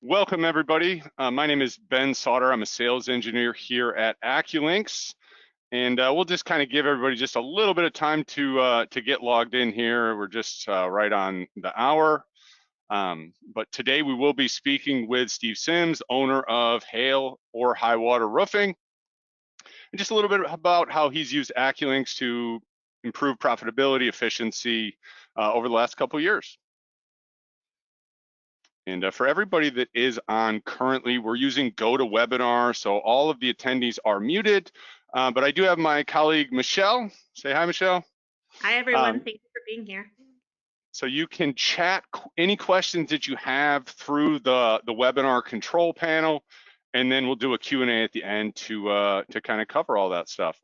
Welcome, everybody. My name is Ben Sauter. I'm a sales engineer here at AccuLynx, and we'll just kind of give everybody just a little bit of time to get logged in here. We're just right on the hour. But today we will be speaking with Steve Sims, owner of Hail or High Water Roofing, and just a little bit about how he's used AccuLynx to improve profitability, efficiency over the last couple of years. And for everybody that is on currently, we're using GoToWebinar, so all of the attendees are muted. But I do have my colleague, Michelle. Say hi, Michelle. Hi, everyone. Thank you for being here. So you can chat any questions that you have through the webinar control panel, and then we'll do a Q&A at the end to kind of cover all that stuff.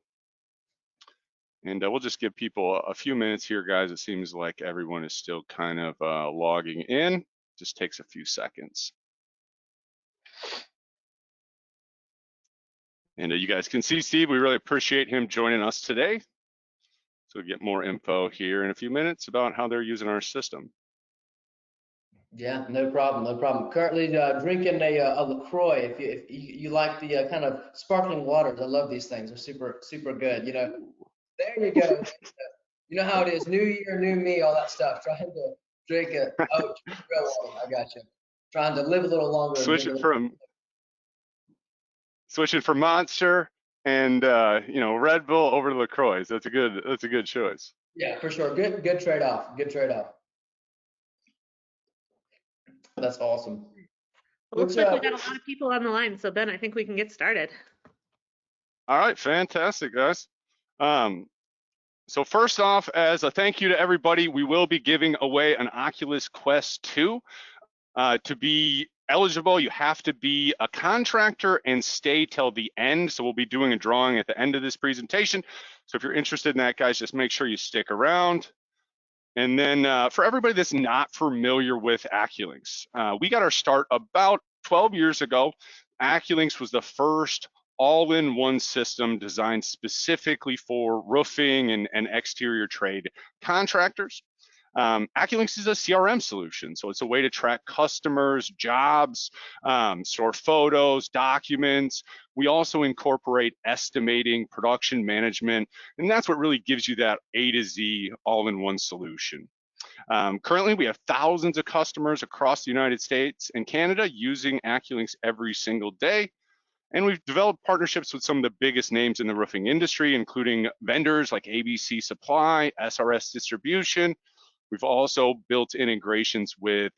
And we'll just give people a few minutes here, guys. It seems like everyone is still kind of logging in. Just takes a few seconds. And you guys can see Steve, we really appreciate him joining us today. So we'll get more info here in a few minutes about how they're using our system. Yeah, no problem, no problem. Currently drinking a LaCroix. If you like the kind of sparkling waters, I love these things. They're super good. You know, there you go. You know how it is. New year, new me, all that stuff. Trying to drink it. Oh, I got you. Trying to live a little longer. Switching from Monster and Red Bull over to LaCroix. That's a good choice. Yeah, for sure. Good trade-off. Good trade-off. That's awesome. Well, looks like we got a lot of people on the line, so Ben, I think we can get started. All right, fantastic, guys. So first off, as a thank you to everybody, we will be giving away an Oculus Quest 2. To be eligible, you have to be a contractor and stay till the end. So we'll be doing a drawing at the end of this presentation. So if you're interested in that, guys, just make sure you stick around. And then for everybody that's not familiar with AccuLynx, we got our start about 12 years ago. AccuLynx was the first all-in-one system designed specifically for roofing and exterior trade contractors. AccuLynx is a CRM solution, so it's a way to track customers, jobs, store photos, documents. We also incorporate estimating, production management, and that's what really gives you that A to Z all-in-one solution. Currently, we have thousands of customers across the United States and Canada using AccuLynx every single day. And we've developed partnerships with some of the biggest names in the roofing industry, including vendors like ABC Supply, SRS Distribution. We've also built integrations with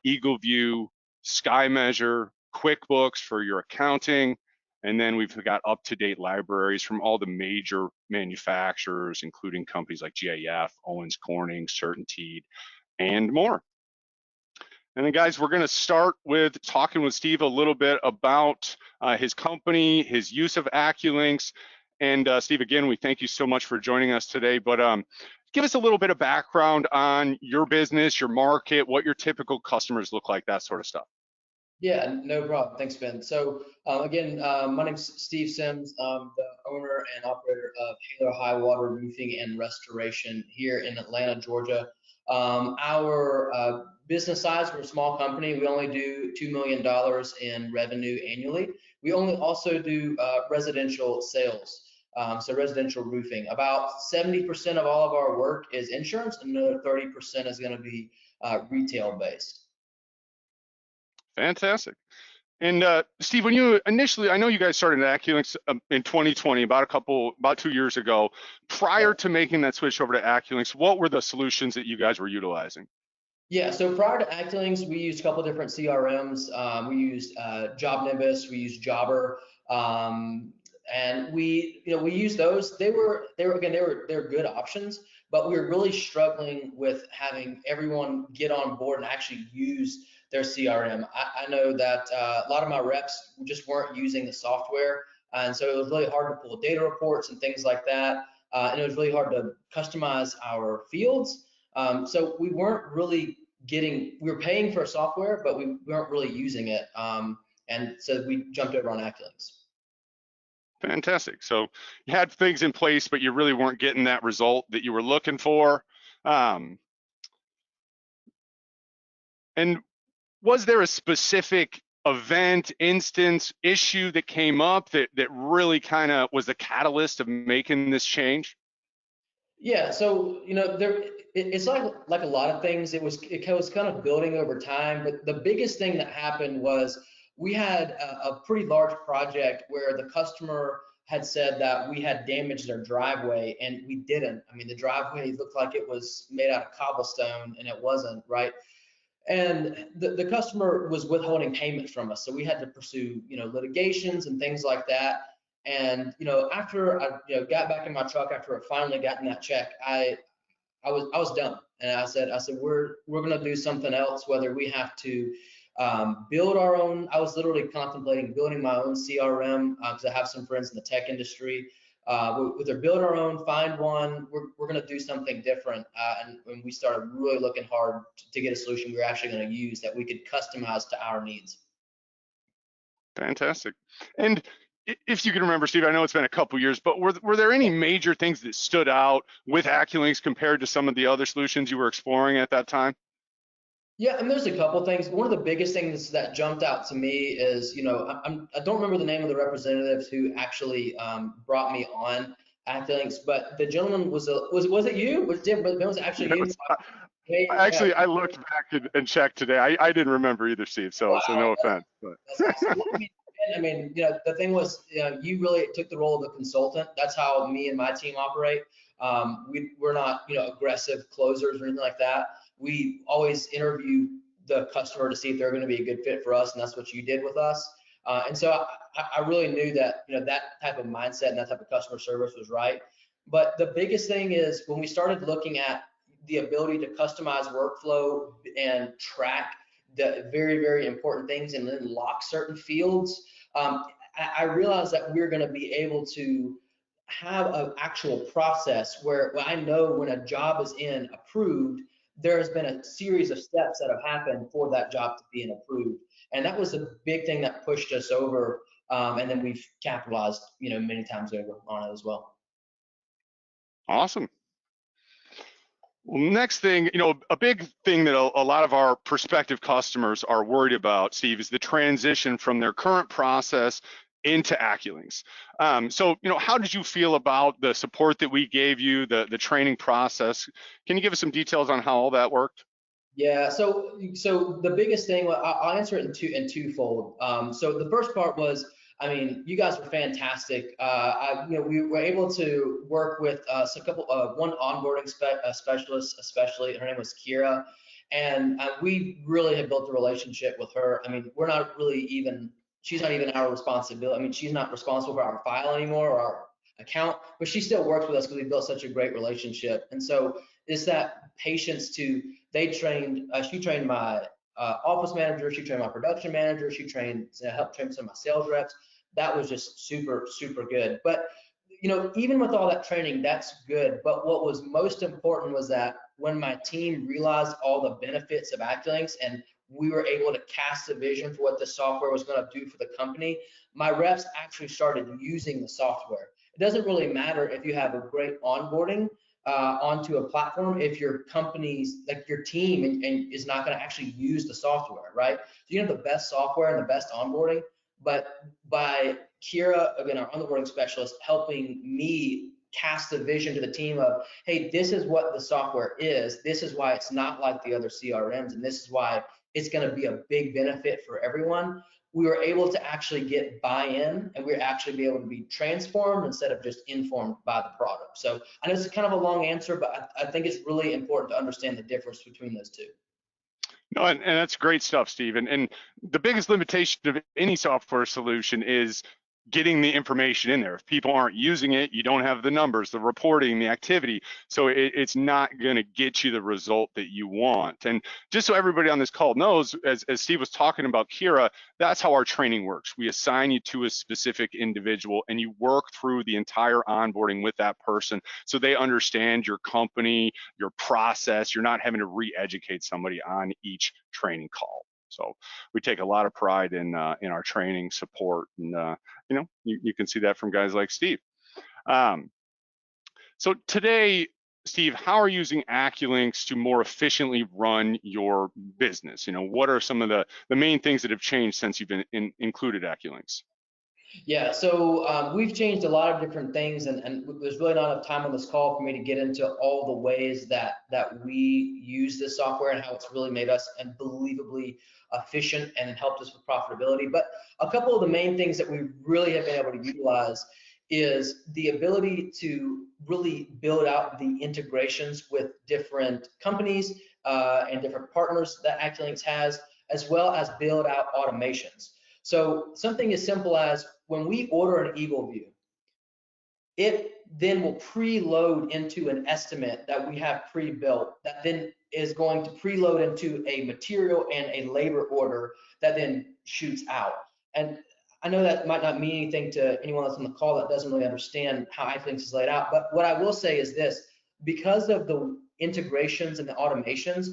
EagleView, SkyMeasure, QuickBooks for your accounting, and then we've got up-to-date libraries from all the major manufacturers, including companies like GAF, Owens Corning, CertainTeed, and more. And then guys, we're gonna start with talking with Steve a little bit about his company, his use of AccuLynx. And Steve, again, we thank you so much for joining us today, but give us a little bit of background on your business, your market, what your typical customers look like, that sort of stuff. Yeah, no problem. Thanks, Ben. So again, my name's Steve Sims. I'm the owner and operator of Hail High Water Roofing and Restoration here in Atlanta, Georgia. Our business size, we're a small company. We only do $2 million in revenue annually. We only also do residential sales. So residential roofing. About 70% of all of our work is insurance, and another 30% is going to be retail based. Fantastic. And Steve, when you initially, I know you guys started at AccuLynx in 2020, about 2 years ago. Prior to making that switch over to AccuLynx, what were the solutions that you guys were utilizing? Yeah, so prior to AccuLynx, we used a couple different CRMs. We used Job Nimbus, we used Jobber, and we used those. They were good options, but we were really struggling with having everyone get on board and actually use their CRM. I know that a lot of my reps just weren't using the software, and so it was really hard to pull data reports and things like that, and it was really hard to customize our fields. So we weren't really we were paying for software, but we weren't really using it, and so we jumped over on AccuLynx. Fantastic. So you had things in place, but you really weren't getting that result that you were looking for. And was there a specific event, instance, issue that came up that really kind of was the catalyst of making this change? Yeah, so it's like a lot of things. It was kind of building over time, but the biggest thing that happened was we had a pretty large project where the customer had said that we had damaged their driveway, and we didn't. I mean, the driveway looked like it was made out of cobblestone, and it wasn't, right? And the customer was withholding payment from us, so we had to pursue litigations and things like that. And after I got back in my truck after I finally gotten that check, I was done, and I said we're gonna do something else, whether we have to build our own. I was literally contemplating building my own CRM because I have some friends in the tech industry. Either build our own, find one. We're gonna do something different, and we started really looking hard to get a solution we were actually gonna use that we could customize to our needs. Fantastic. And if you can remember, Steve, I know it's been a couple years, but were there any major things that stood out with AccuLynx compared to some of the other solutions you were exploring at that time? Yeah, and there's a couple things. One of the biggest things that jumped out to me is, I don't remember the name of the representatives who actually brought me on AccuLynx, but the gentleman was it you? But it was actually That you. was, Yeah. actually, I looked back and checked today. I didn't remember either, Steve, so Wow, no offense. But that's awesome. Well, I mean, the thing was, you really took the role of the consultant. That's how me and my team operate. We're not, aggressive closers or anything like that. We always interview the customer to see if they're going to be a good fit for us, and that's what you did with us. And so I really knew that, that type of mindset and that type of customer service was right. But the biggest thing is when we started looking at the ability to customize workflow and track the very, very important things and then lock certain fields, I realized that we're going to be able to have an actual process where I know when a job is approved, there has been a series of steps that have happened for that job to be approved. And that was a big thing that pushed us over. And then we've capitalized, many times over on it as well. awesome. Well, next thing, a big thing that a lot of our prospective customers are worried about, Steve, is the transition from their current process into AccuLynx. So, how did you feel about the support that we gave you, the training process? Can you give us some details on how all that worked? Yeah, so the biggest thing, I'll answer it in twofold. So the first part was, I mean, you guys were fantastic. We were able to work with one onboarding specialist, especially. Her name was Kira, and we really have built a relationship with her. I mean, she's not even our responsibility. I mean, she's not responsible for our file anymore or our account, but she still works with us because we built such a great relationship. And so it's that patience she trained my office manager, she trained my production manager, she helped train some of my sales reps. That was just super, super good. But even with all that training, that's good. But what was most important was that when my team realized all the benefits of AccuLynx and we were able to cast a vision for what the software was going to do for the company, my reps actually started using the software. It doesn't really matter if you have a great onboarding onto a platform if your company's, like your team and is not going to actually use the software, right? So you have the best software and the best onboarding, but by Kira, again, our onboarding specialist, helping me cast the vision to the team of, hey, this is what the software is, this is why it's not like the other CRMs, and this is why it's going to be a big benefit for everyone. We were able to actually get buy-in, and we were actually be able to be transformed instead of just informed by the product. So I know it's kind of a long answer, but I think it's really important to understand the difference between those two. No, and that's great stuff, Steve. And the biggest limitation of any software solution is getting the information in there. If people aren't using it, you don't have the numbers, the reporting, the activity. So it's not going to get you the result that you want. And just so everybody on this call knows, as Steve was talking about Kira, that's how our training works. We assign you to a specific individual and you work through the entire onboarding with that person so they understand your company, your process. You're not having to re-educate somebody on each training call. So we take a lot of pride in our training support, and you can see that from guys like Steve. So today, Steve, how are you using AccuLynx to more efficiently run your business? What are some of the main things that have changed since you've been included AccuLynx? Yeah, so we've changed a lot of different things, and there's really not enough time on this call for me to get into all the ways that we use this software and how it's really made us unbelievably efficient and helped us with profitability. But a couple of the main things that we really have been able to utilize is the ability to really build out the integrations with different companies and different partners that AccuLynx has, as well as build out automations. So something as simple as when we order an Eagle View, it then will preload into an estimate that we have pre-built that then is going to preload into a material and a labor order that then shoots out. And I know that might not mean anything to anyone that's on the call that doesn't really understand how AccuLynx is laid out, but what I will say is this: because of the integrations and the automations,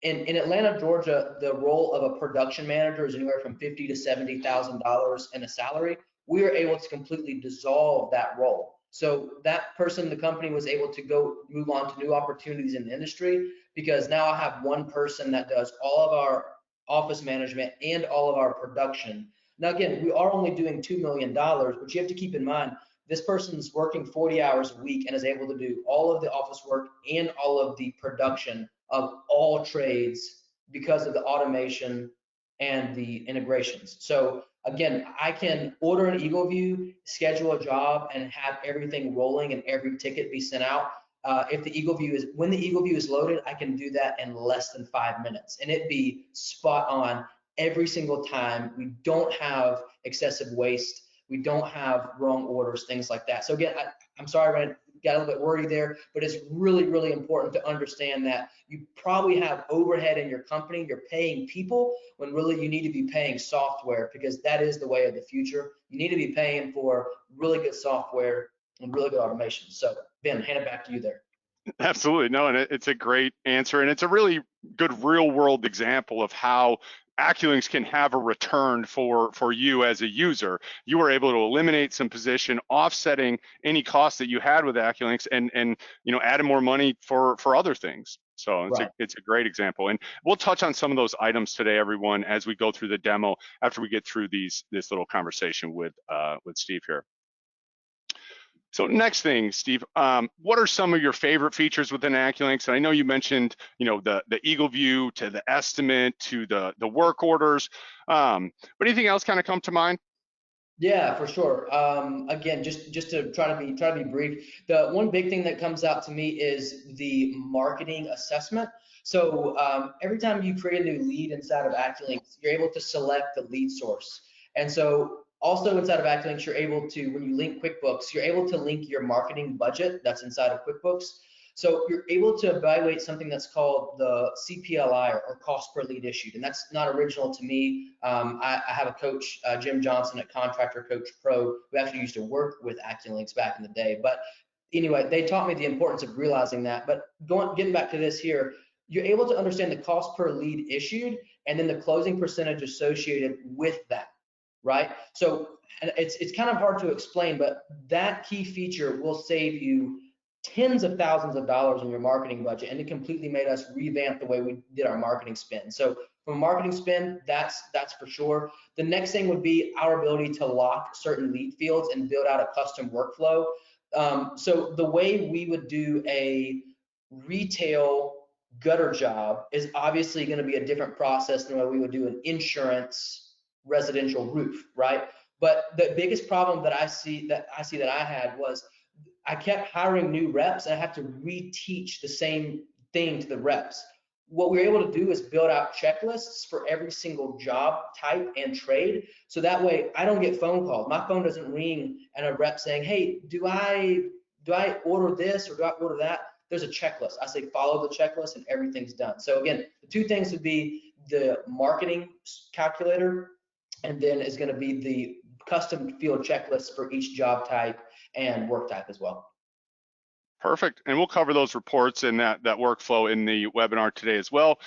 in Atlanta, Georgia, the role of a production manager is anywhere from $50,000 to $70,000 in a salary. We are able to completely dissolve that role. So that person, the company was able to go move on to new opportunities in the industry, because now I have one person that does all of our office management and all of our production. Now, again, we are only doing $2 million, but you have to keep in mind, this person's working 40 hours a week and is able to do all of the office work and all of the production of all trades because of the automation and the integrations. So again, I can order an Eagle View, schedule a job, and have everything rolling and every ticket be sent out. If the Eagle View is, when the Eagle View is loaded, I can do that in less than 5 minutes, and it be spot on every single time. We don't have excessive waste. We don't have wrong orders, things like that. So again, I'm sorry, I got a little bit wordy there, but it's really, really important to understand that you probably have overhead in your company. You're paying people when really you need to be paying software, because that is the way of the future. You need to be paying for really good software and really good automation. So Ben, hand it back to you there. Absolutely. No, and it's a great answer. And it's a really good real world example of how AccuLynx can have a return for you as a user. You were able to eliminate some position, offsetting any costs that you had with AccuLynx, and adding more money for other things. So it's a great example. And we'll touch on some of those items today, everyone, as we go through the demo after we get through this little conversation with Steve here. So next thing, Steve, what are some of your favorite features within AccuLynx? And I know you mentioned, the Eagle View to the estimate to the work orders, but anything else kind of come to mind? Yeah, for sure. Again, just to try to be brief, the one big thing that comes out to me is the marketing assessment. So every time you create a new lead inside of AccuLynx, you're able to select the lead source. And so also inside of AccuLynx, you're able to, when you link QuickBooks, you're able to link your marketing budget that's inside of QuickBooks. So you're able to evaluate something that's called the CPLI, or cost per lead issued. And that's not original to me. I have a coach, Jim Johnson at Contractor Coach Pro, who actually used to work with AccuLynx back in the day. But anyway, they taught me the importance of realizing that. But getting back to this here, you're able to understand the cost per lead issued and then the closing percentage associated with that, right? So it's kind of hard to explain, but that key feature will save you tens of thousands of dollars in your marketing budget, and it completely made us revamp the way we did our marketing spend. So from a marketing spend, that's for sure. The next thing would be our ability to lock certain lead fields and build out a custom workflow. So the way we would do a retail gutter job is obviously going to be a different process than the way we would do an insurance residential roof, right? But the biggest problem that I see that I had was I kept hiring new reps, and I have to reteach the same thing to the reps. What we're able to do is build out checklists for every single job type and trade. So that way I don't get phone calls. My phone doesn't ring and a rep saying, hey, do I order this or do I order that? There's a checklist. I say follow the checklist and everything's done. So again, the two things would be the marketing calculator, and then is going to be the custom field checklists for each job type and work type as well. Perfect. And we'll cover those reports and that workflow in the webinar today as well.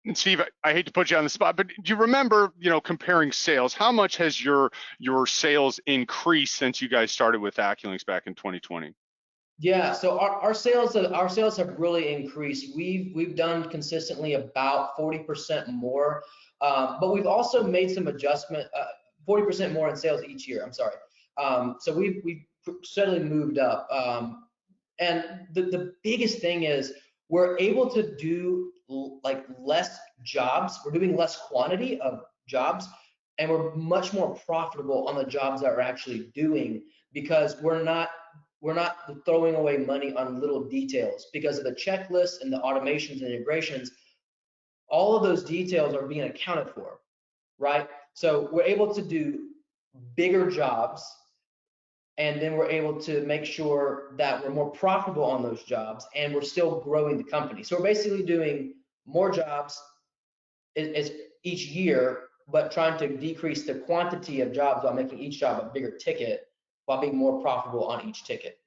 And Steve, I hate to put you on the spot, but do you remember, comparing sales? How much has your sales increased since you guys started with AccuLynx back in 2020? Yeah, so our sales have really increased. We've done consistently about 40% more, but we've also made some adjustment. 40% more in sales each year. I'm sorry. So we've steadily moved up. And the biggest thing is we're able to do like less jobs. We're doing less quantity of jobs, and we're much more profitable on the jobs that we're actually doing because we're not throwing away money on little details because of the checklists and the automations and integrations. All of those details are being accounted for, right? So we're able to do bigger jobs, and then we're able to make sure that we're more profitable on those jobs, and we're still growing the company. So we're basically doing more jobs is each year, but trying to decrease the quantity of jobs while making each job a bigger ticket while being more profitable on each ticket.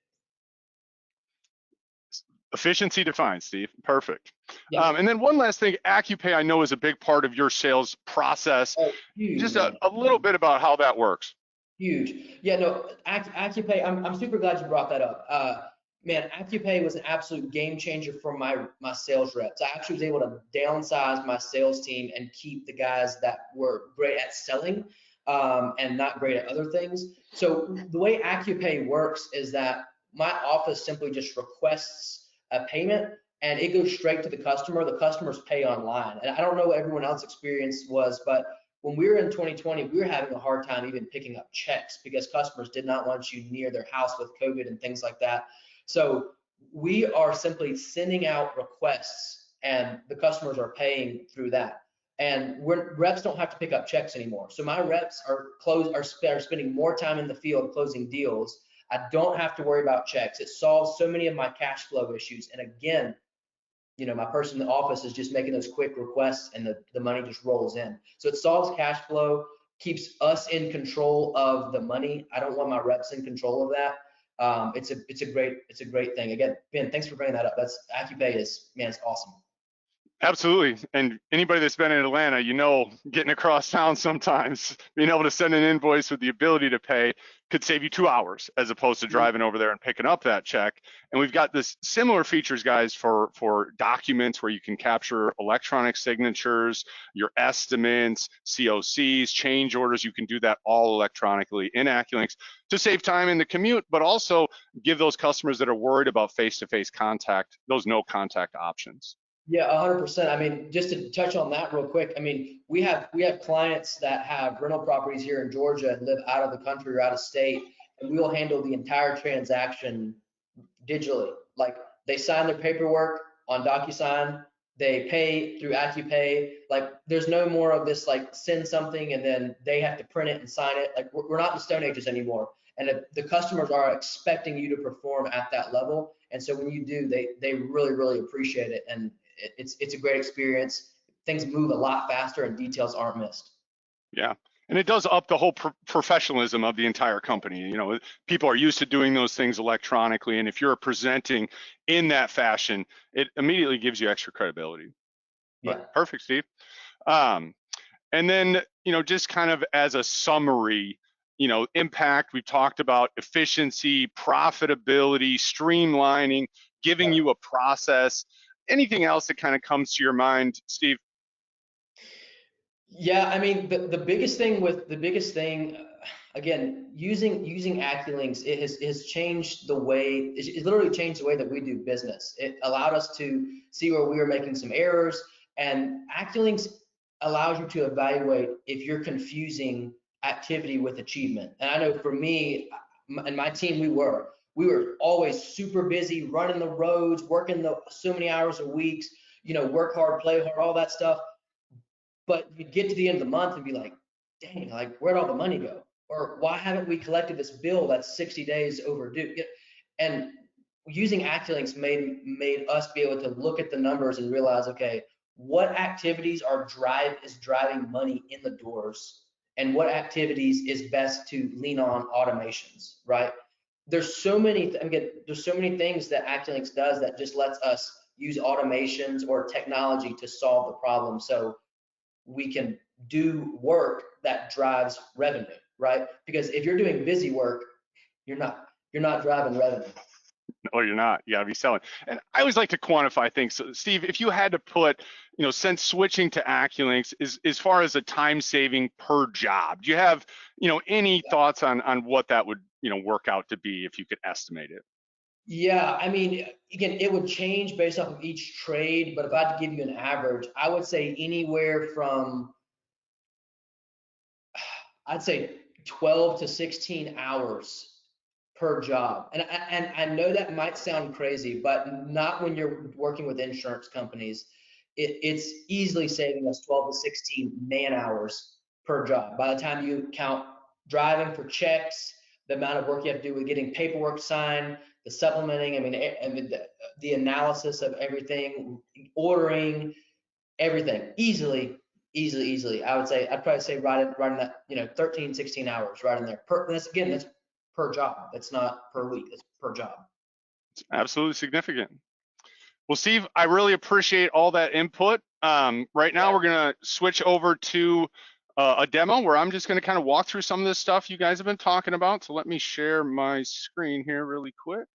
Efficiency defined, Steve. Perfect. Yeah. And then one last thing, AccuPay I know is a big part of your sales process. Oh, huge, Just man. a little bit about how that works. Huge. Yeah, no, AccuPay, I'm super glad you brought that up. Man, AccuPay was an absolute game changer for my sales reps. I actually was able to downsize my sales team and keep the guys that were great at selling and not great at other things. So the way AccuPay works is that my office simply just requests a payment and it goes straight to the customer. The customers pay online. And I don't know what everyone else's experience was, but when we were in 2020, we were having a hard time even picking up checks because customers did not want you near their house with COVID and things like that. So we are simply sending out requests and the customers are paying through that. And reps don't have to pick up checks anymore. So my reps are spending more time in the field closing deals. I don't have to worry about checks. It solves so many of my cash flow issues. And again, you know, my person in the office is just making those quick requests and the money just rolls in. So it solves cash flow, keeps us in control of the money. I don't want my reps in control of that. It's a great thing. Again, Ben, thanks for bringing that up. That's AccuPay is, man, it's awesome. Absolutely. And anybody that's been in Atlanta, you know, getting across town sometimes, being able to send an invoice with the ability to pay could save you 2 hours as opposed to driving over there and picking up that check. And we've got this similar features, guys, for documents where you can capture electronic signatures, your estimates, COCs, change orders. You can do that all electronically in AccuLynx to save time in the commute, but also give those customers that are worried about face-to-face contact, those no contact options. Yeah, 100%. I mean, just to touch on that real quick, I mean, we have clients that have rental properties here in Georgia and live out of the country or out of state, and we will handle the entire transaction digitally. Like they sign their paperwork on DocuSign, they pay through AccuPay. Like there's no more of this like send something and then they have to print it and sign it. Like we're not in the Stone Ages anymore. And the customers are expecting you to perform at that level. And so when you do, they really, really appreciate it. And it's a great experience. Things move a lot faster and details aren't missed. Yeah. And it does up the whole professionalism of the entire company. You know, people are used to doing those things electronically. And if you're presenting in that fashion, it immediately gives you extra credibility. Yeah. But perfect, Steve. And then, you know, just kind of as a summary, you know, impact, we've talked about efficiency, profitability, streamlining, giving you a process. Anything else that kind of comes to your mind, Steve? Yeah, I mean, the biggest thing again, using AccuLynx, it has changed the way, it literally changed the way that we do business. It allowed us to see where we were making some errors, and AccuLynx allows you to evaluate if you're confusing activity with achievement. And I know for me and my team, we were always super busy running the roads, working so many hours a week, you know, work hard, play hard, all that stuff. But you get to the end of the month and be like, dang, like where'd all the money go? Or why haven't we collected this bill that's 60 days overdue? And using AccuLynx made us be able to look at the numbers and realize, okay, what activities is driving money in the doors, and what activities is best to lean on automations, right? There's so many things that AccuLynx does that just lets us use automations or technology to solve the problem. So we can do work that drives revenue, right? Because if you're doing busy work, you're not driving revenue. No, you're not. You got to be selling. And I always like to quantify things. So, Steve, if you had to put, since switching to AccuLynx, as far as a time saving per job, do you have, any thoughts on what that would, work out to be if you could estimate it? Yeah, I mean, again, it would change based off of each trade, but if I had to give you an average, I would say anywhere from, I'd say 12 to 16 hours per job. And I know that might sound crazy, but not when you're working with insurance companies. It's easily saving us 12 to 16 man hours per job. By the time you count driving for checks, the amount of work you have to do with getting paperwork signed, the supplementing, I mean, the analysis of everything, ordering, everything, easily. I would say, I'd probably say right in that, 13, 16 hours right in there. That's per job. That's not per week. That's per job. It's absolutely significant. Well, Steve, I really appreciate all that input. Right now, we're going to switch over to a demo where I'm just going to kind of walk through some of this stuff you guys have been talking about. So let me share my screen here really quick.